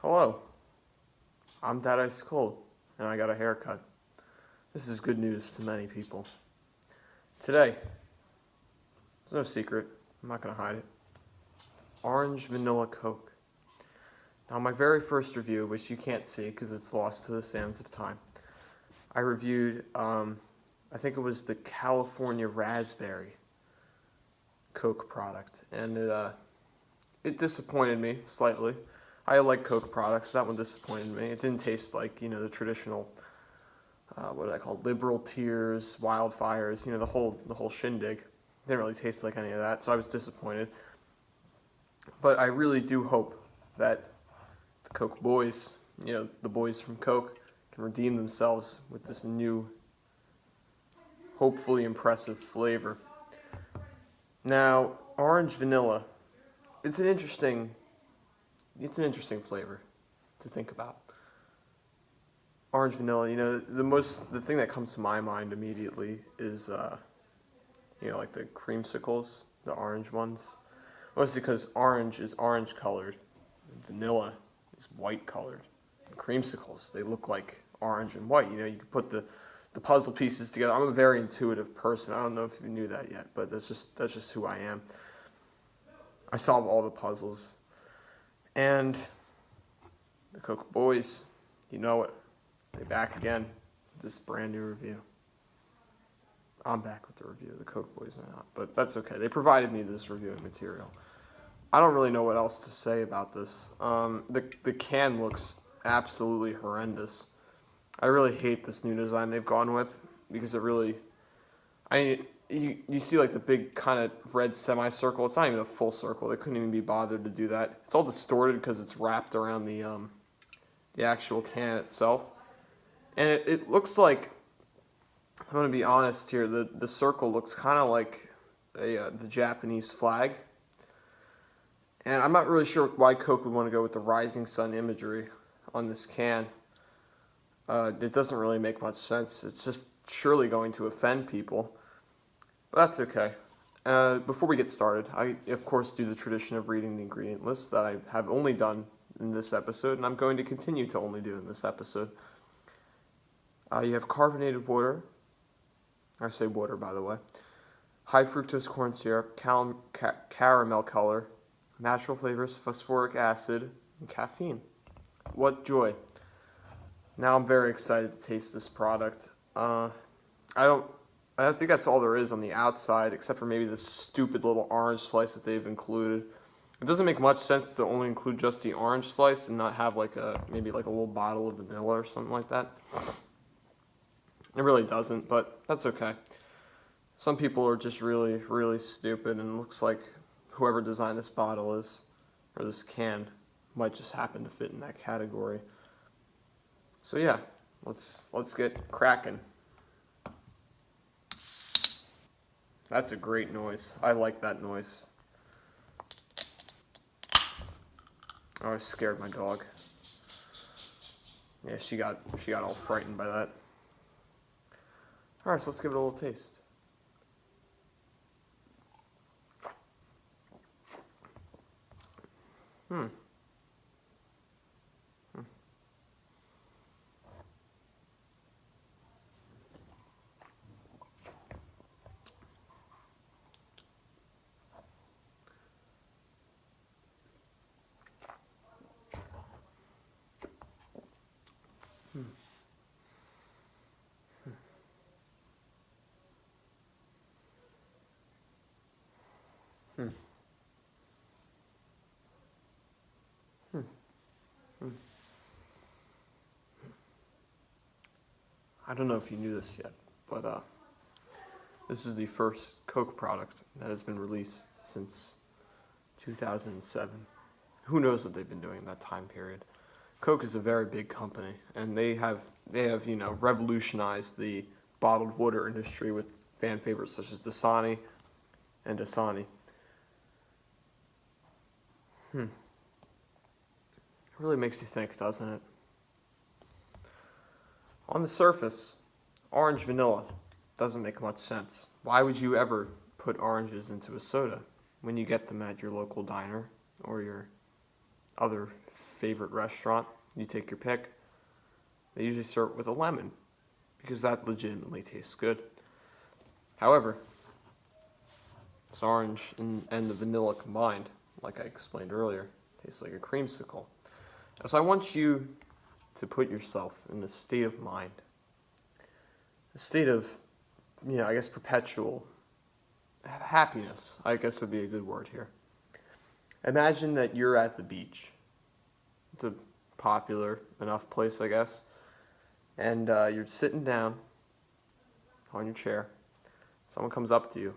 Hello, I'm Dad Ice Cold, and I got a haircut. This is good news to many people. Today, there's no secret, I'm not going to hide it. Orange Vanilla Coke. Now, my very first review, which you can't see because it's lost to the sands of time, I reviewed, I think it was the California Raspberry Coke product, and it disappointed me slightly. I like Coke products, but that one disappointed me. It didn't taste like, the traditional, what do I call, liberal tears, wildfires, the whole shindig. It didn't really taste like any of that, so I was disappointed. But I really do hope that the Coke boys, the boys from Coke, can redeem themselves with this new, hopefully impressive flavor. Now, orange vanilla, it's an interesting flavor to think about. Orange vanilla, the thing that comes to my mind immediately is, like the creamsicles, the orange ones. Mostly because orange is orange colored, and vanilla is white colored. And creamsicles, they look like orange and white. You can put the puzzle pieces together. I'm a very intuitive person. I don't know if you knew that yet, but that's just who I am. I solve all the puzzles. And the Coke Boys, you know it. They're back again with this brand new review. I'm back with the review. The Coke Boys are not, but that's okay. They provided me this reviewing material. I don't really know what else to say about this. The can looks absolutely horrendous. I really hate this new design they've gone with because it really, you see like the big kind of red semicircle. It's not even a full circle. They couldn't even be bothered to do that. It's all distorted because it's wrapped around the actual can itself, and it looks like, I'm going to be honest here, the circle looks kind of like the Japanese flag. And I'm not really sure why Coke would want to go with the rising sun imagery on this can. It doesn't really make much sense. It's just surely going to offend people. But that's okay. Before we get started, I, of course, do the tradition of reading the ingredient list that I have only done in this episode, and I'm going to continue to only do in this episode. You have carbonated water. I say water, by the way. High fructose corn syrup, caramel color, natural flavors, phosphoric acid, and caffeine. What joy. Now I'm very excited to taste this product. I think that's all there is on the outside, except for maybe this stupid little orange slice that they've included. It doesn't make much sense to only include just the orange slice and not have maybe a little bottle of vanilla or something like that. It really doesn't, but that's okay. Some people are just really, really stupid, and it looks like whoever designed this bottle or this can, might just happen to fit in that category. So yeah, let's get cracking. That's a great noise. I like that noise. Oh, I scared my dog. Yeah, she got all frightened by that. All right, so let's give it a little taste. Hmm. Hmm. Hmm. Hmm. I don't know if you knew this yet, but this is the first Coke product that has been released since 2007. Who knows what they've been doing in that time period? Coke is a very big company, and they have revolutionized the bottled water industry with fan favorites such as Dasani and Dasani. It really makes you think, doesn't it? On the surface, orange vanilla doesn't make much sense. Why would you ever put oranges into a soda when you get them at your local diner or your other favorite restaurant, you take your pick. They usually serve it with a lemon because that legitimately tastes good. However, it's orange and the vanilla combined, like I explained earlier, tastes like a creamsicle. So I want you to put yourself in a state of mind, a state of, I guess perpetual happiness, I guess would be a good word here. Imagine that you're at the beach. It's a popular enough place, I guess. And you're sitting down on your chair. Someone comes up to you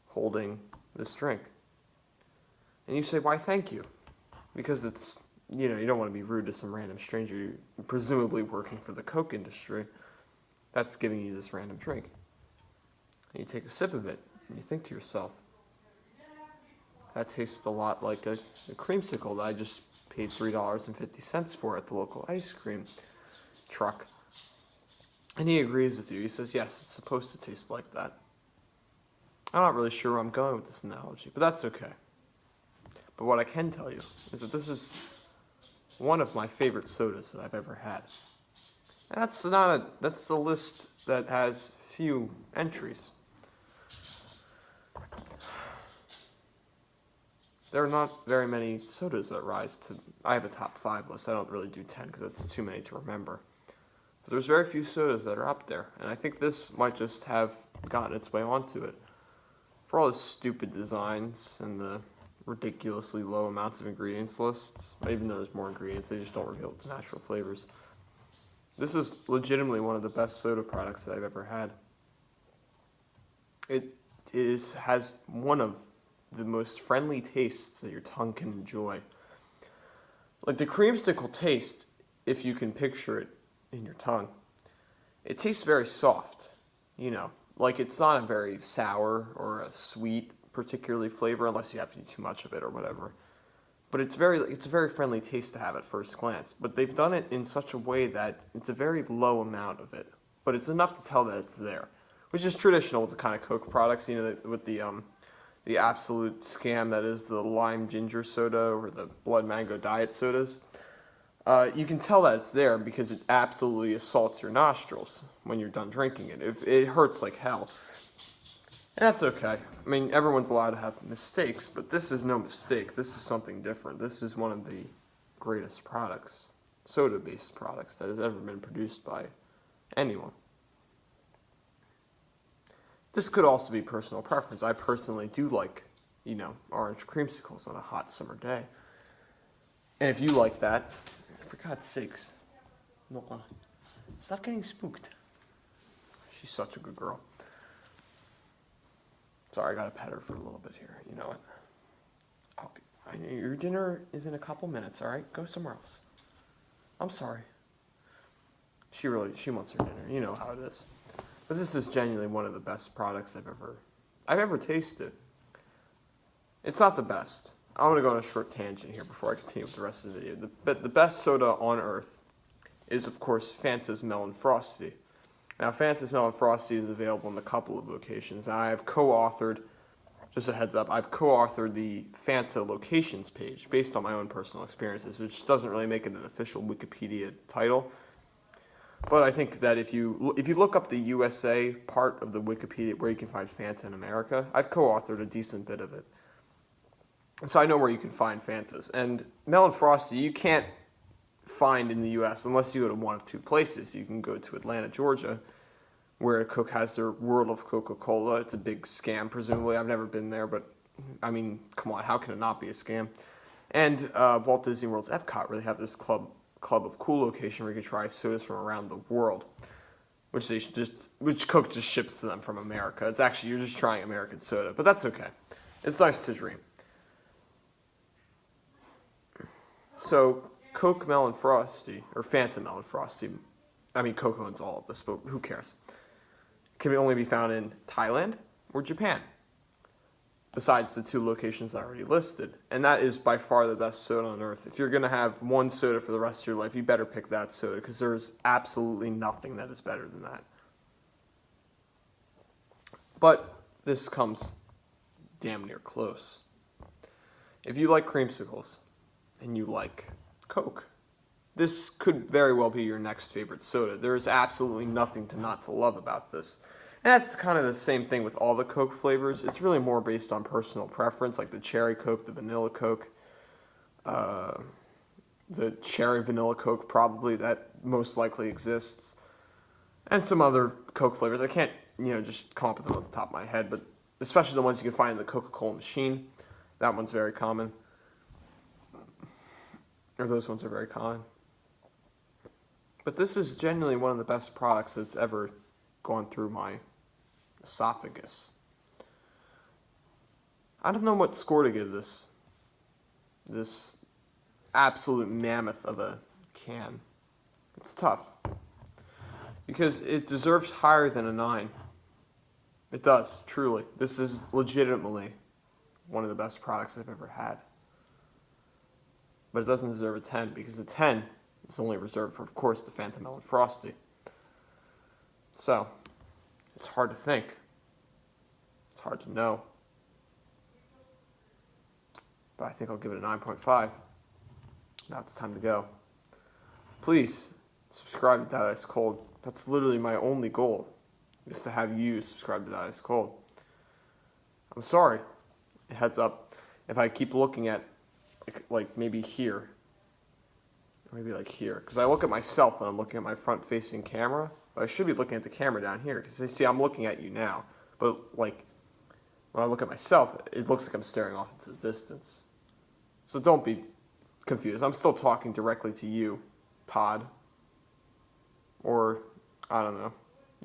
holding this drink. And you say, why, thank you. Because it's, you don't want to be rude to some random stranger. You're presumably working for the Coke industry. That's giving you this random drink. And you take a sip of it, and you think to yourself, that tastes a lot like a creamsicle that I just paid $3.50 for at the local ice cream truck. And he agrees with you. He says, yes, it's supposed to taste like that. I'm not really sure where I'm going with this analogy, but that's okay. But what I can tell you is that this is one of my favorite sodas that I've ever had. And that's the list that has few entries. There are not very many sodas that rise to... I have a top 5 list. I don't really do 10 because that's too many to remember. But there's very few sodas that are up there. And I think this might just have gotten its way onto it. For all the stupid designs and the ridiculously low amounts of ingredients lists, even though there's more ingredients, they just don't reveal the natural flavors. This is legitimately one of the best soda products that I've ever had. It has one of the most friendly tastes that your tongue can enjoy. Like the creamsicle taste, if you can picture it in your tongue, it tastes very soft, like it's not a very sour or a sweet particularly flavor unless you have to eat too much of it or whatever. But it's a very friendly taste to have at first glance. But they've done it in such a way that it's a very low amount of it, but it's enough to tell that it's there, which is traditional with the kind of Coke products, with the absolute scam that is the lime ginger soda or the blood mango diet sodas. You can tell that it's there because it absolutely assaults your nostrils when you're done drinking it. It hurts like hell. And that's okay. I mean, everyone's allowed to have mistakes, but this is no mistake. This is something different. This is one of the greatest products, soda-based products, that has ever been produced by anyone. This could also be personal preference. I personally do like, orange creamsicles on a hot summer day. And if you like that, for God's sakes, Noah, stop getting spooked. She's such a good girl. Sorry, I gotta pet her for a little bit here. You know what? Your dinner is in a couple minutes, all right? Go somewhere else. I'm sorry. She wants her dinner. You know how it is. But this is genuinely one of the best products I've ever tasted. It's not the best. I'm gonna go on a short tangent here before I continue with the rest of the video. The best soda on earth is, of course, Fanta's Melon Frosty. Now, Fanta's Melon Frosty is available in a couple of locations. I have co-authored, just a heads up, I've co-authored the Fanta locations page based on my own personal experiences, which doesn't really make it an official Wikipedia title. But I think that if you look up the USA part of the Wikipedia where you can find Fanta in America, I've co-authored a decent bit of it. So I know where you can find Fantas. And Melon Frosty, you can't find in the U.S. unless you go to one of two places. You can go to Atlanta, Georgia, where Coke has their World of Coca-Cola. It's a big scam, presumably. I've never been there, but, I mean, come on, how can it not be a scam? And Walt Disney World's Epcot really have this Club of Cool location where you can try sodas from around the world, which Coke just ships to them from America. It's actually, you're just trying American soda, but that's okay. It's nice to dream. So, Coke Melon Frosty, or Fanta Melon Frosty, I mean, Coke owns all of this, but who cares? Can only be found in Thailand or Japan, besides the two locations I already listed. And that is by far the best soda on earth. If you're going to have one soda for the rest of your life, you better pick that soda, because there's absolutely nothing that is better than that. But this comes damn near close. If you like creamsicles and you like Coke, this could very well be your next favorite soda. There is absolutely nothing not to love about this. And that's kind of the same thing with all the Coke flavors. It's really more based on personal preference, like the cherry Coke, the vanilla Coke, the cherry vanilla Coke probably that most likely exists, and some other Coke flavors. I can't, just come up with them off the top of my head, but especially the ones you can find in the Coca-Cola machine. That one's very common. Or those ones are very common. But this is genuinely one of the best products that's ever gone through my esophagus. I don't know what score to give this absolute mammoth of a can. It's tough. Because it deserves higher than a 9. It does, truly. This is legitimately one of the best products I've ever had. But it doesn't deserve a 10, because a 10 is only reserved for, of course, the Phantom Melon Frosty. So, it's hard to think. It's hard to know. But I think I'll give it a 9.5. Now it's time to go. Please, subscribe to That Ice Cold. That's literally my only goal, is to have you subscribe to That Ice Cold. I'm sorry. Heads up. If I keep looking at, like maybe here, or maybe like here, because I look at myself when I'm looking at my front-facing camera, but I should be looking at the camera down here, because see, I'm looking at you now, but like, when I look at myself, it looks like I'm staring off into the distance. So don't be confused. I'm still talking directly to you, Todd, or, I don't know,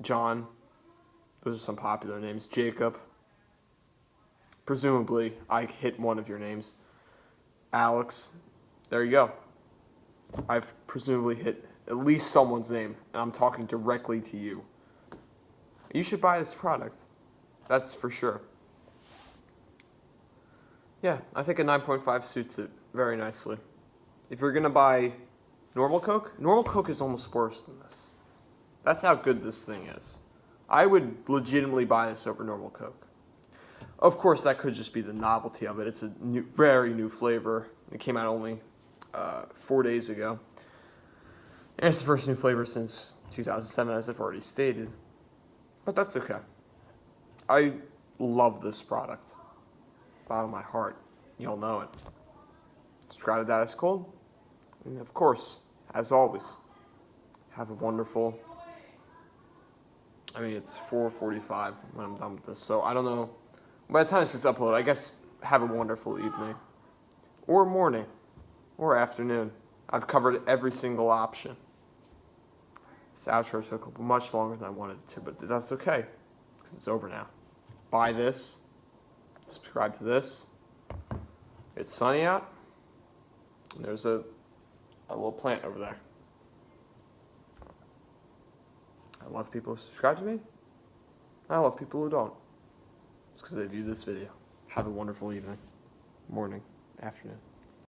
John. Those are some popular names. Jacob. Presumably, I hit one of your names. Alex. There you go. I've presumably hit at least someone's name, and I'm talking directly to you. You should buy this product. That's for sure. Yeah, I think a 9.5 suits it very nicely. If you're going to buy normal Coke is almost worse than this. That's how good this thing is. I would legitimately buy this over normal Coke. Of course, that could just be the novelty of it. It's a very new flavor. It came out only 4 days ago. And it's the first new flavor since 2007, as I've already stated. But that's okay. I love this product. Bottom of my heart. You'll know it. Subscribe to That Ice Cold. And of course, as always, have a wonderful... it's 4:45 when I'm done with this, so I don't know. By the time this gets uploaded, I guess have a wonderful evening. Or morning. Or afternoon. I've covered every single option. This outro took much longer than I wanted it to, but that's okay, because it's over now. Buy this. Subscribe to this. It's sunny out. And there's a little plant over there. I love people who subscribe to me. I love people who don't. It's because they view this video. Have a wonderful evening, morning, afternoon.